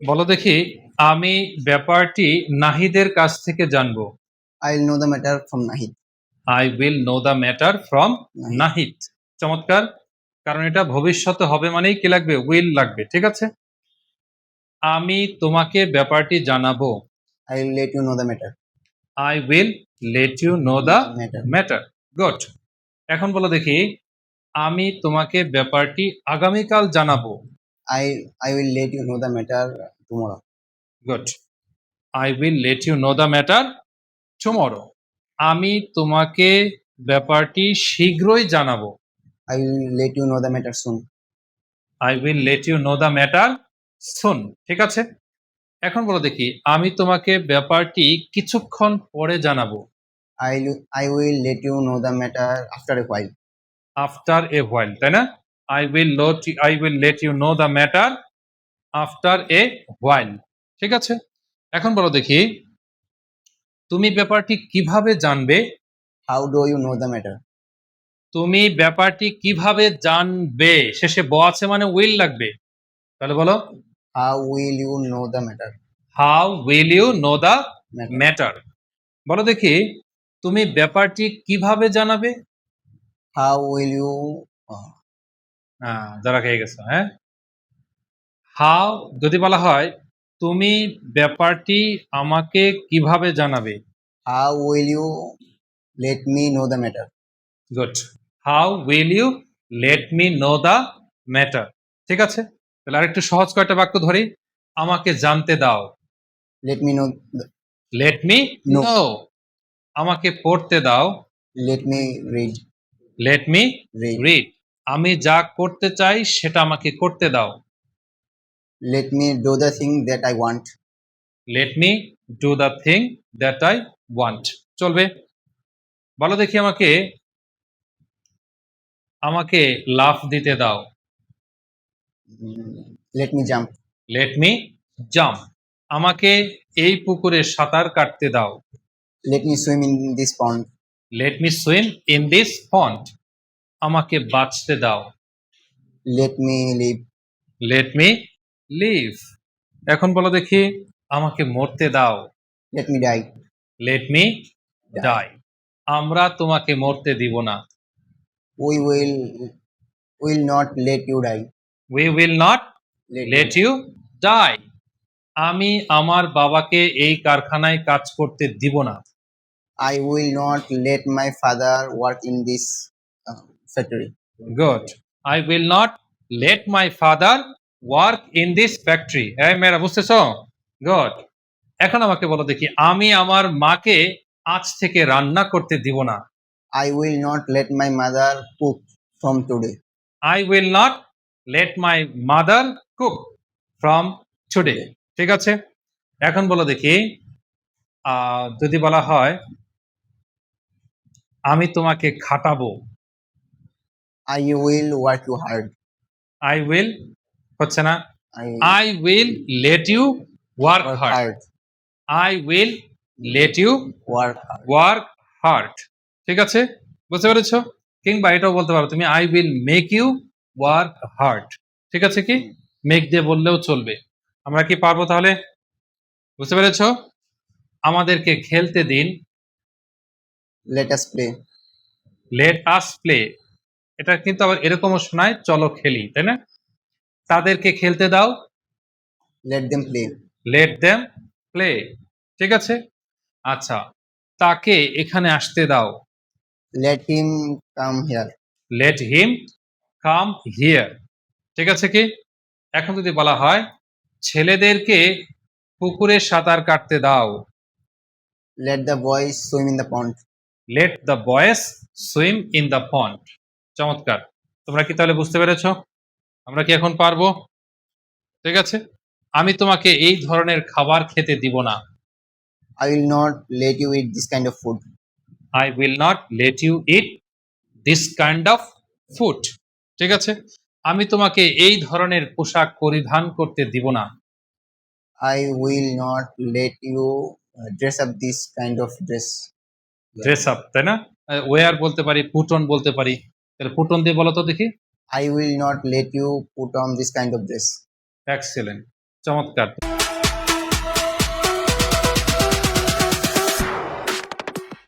বলো দেখি, আমি ব্যাপারটি নাহিদের কাছ থেকে জানবো। I'll know the matter from Nahid. I will no the matter from Nahid. Nahid. চমৎকার, কারণ এটা ভবিষ্যতে হবে মানেই কি লাগবে? উইল লাগবে। ঠিক আছে, আমি তোমাকে ব্যাপারটি জানাবো। I'll let you know the matter. I will let you know the Matter. Matter. Good. এখন বলো দেখি, আমি তোমাকে ব্যাপারটি আগামীকাল জানাবো। I will let you know the matter tomorrow. Good. I will let you know the matter tomorrow. আমি তোমাকে ব্যাপারটি শীঘ্রই জানাবো। I will let you know the matter soon. I will let you know the matter soon. ঠিক আছে, এখন বলো দেখি, আমি তোমাকে ব্যাপারটি কিছুক্ষণ পরে জানাবো। I will let you know the matter after a while. After a while, তাই না? I will let you know the matter after a while. ঠিক আছে, এখন বলো দেখি, তুমি ব্যাপারটি কিভাবে জানবে? How do you know the matter? তুমি ব্যাপারটি কিভাবে জানবে, শেষে ব আছে মানে উইল লাগবে। তাহলে বলো, How will you know the matter? How will you know the Matter. Matter. বলো দেখি, তুমি ব্যাপারটি কিভাবে জানাবে? How will you? যারা খেয়ে গেছো, হ্যাঁ। হাউ যদি বলা হয়, তুমি ব্যাপারটি আমাকে কিভাবে জানাবে? How will you let me know the matter? Good. How will you let me know the matter. ঠিক আছে, তাহলে আরেকটু সহজ কয়টা বাক্য ধরি। আমাকে জানতে দাও। Let me know. Let me No. No. আমাকে পড়তে দাও। Let me read. Let me Read. Read. আমি যা করতে চাই সেটা আমাকে করতে দাও। Let me do the thing that I want. Let me do the thing that I want. চলবে। বলো দেখি, আমাকে আমাকে লাফ দিতে দাও। Let me jump. Let me jump. আমাকে এই পুকুরে সাঁতার কাটতে দাও। Let me swim in this pond. Let me swim in this pond. আমাকে বাঁচতে দাও। Let me live. Let me live. এখন বলো দেখি, আমাকে মরতে দাও। Let me die. Let me die. আমরা তোমাকে মরতে দিব না। We will not let you die. We will not let you die. আমি আমার বাবাকে এই কারখানায় কাজ করতে দিব না। I will not let my father work in this factory. Good. I will not late my father work in this factory. হ্যাঁ মেয়েরা, বুঝতেছো? গুড। এখন আমাকে বলো দেখি, আমি আমার মাকে আজ থেকে রান্না করতে দিব না। I will not let my mother cook from today. I will not late my mother cook from today. ঠিক আছে, এখন বলো দেখি, যদি বলা হয়, আমি তোমাকে খাটাবো। I will work you hard. I will হচ্ছে না, I I will let you work work hard. hard. I will let you Work hard. Work hard. ঠিক আছে, বুঝতে পেরেছো? কিংবা এটাও বলতে পারো তুমি, I will make you work hard. ঠিক আছে, কি মেক দিয়ে বললেও চলবে। আমরা কি পারবো তাহলে? বুঝতে পেরেছো? আমাদেরকে খেলতে দিন। Let us play. Let us play. এটা কিন্তু আবার এরকমও শোনায়, চলো খেলি, তাই না? তাদেরকে খেলতে দাও। Let them play. Let them play. ঠিক আছে, আচ্ছা, তাকে এখানে আসতে দাও। Let him come here. Let him come here. ঠিক আছে, কি এখন যদি বলা হয়, ছেলেদেরকে পুকুরে সাঁতার কাটতে দাও। Let the boys swim in the pond. Let the boys swim in the pond. চমৎকার। তোমরা কি তাহলে বুঝতে পেরেছো? আমরা কি এখন পারবো? ঠিক আছে, আমি তোমাকে এই ধরনের খাবার খেতে দিব না। I will not let you eat this kind of food. I will not let you eat this kind of food. ঠিক আছে, আমি তোমাকে এই ধরনের পোশাক পরিধান করতে দিব না। I will not let you dress up this kind of dress. Dress up, তাই না? ওয়ার বলতে পারি, পুট অন বলতে পারি। তাহলে পুট অন দিয়ে বলো তো দেখি। I will not let you put on this kind of dress. Excellent, চমৎকার।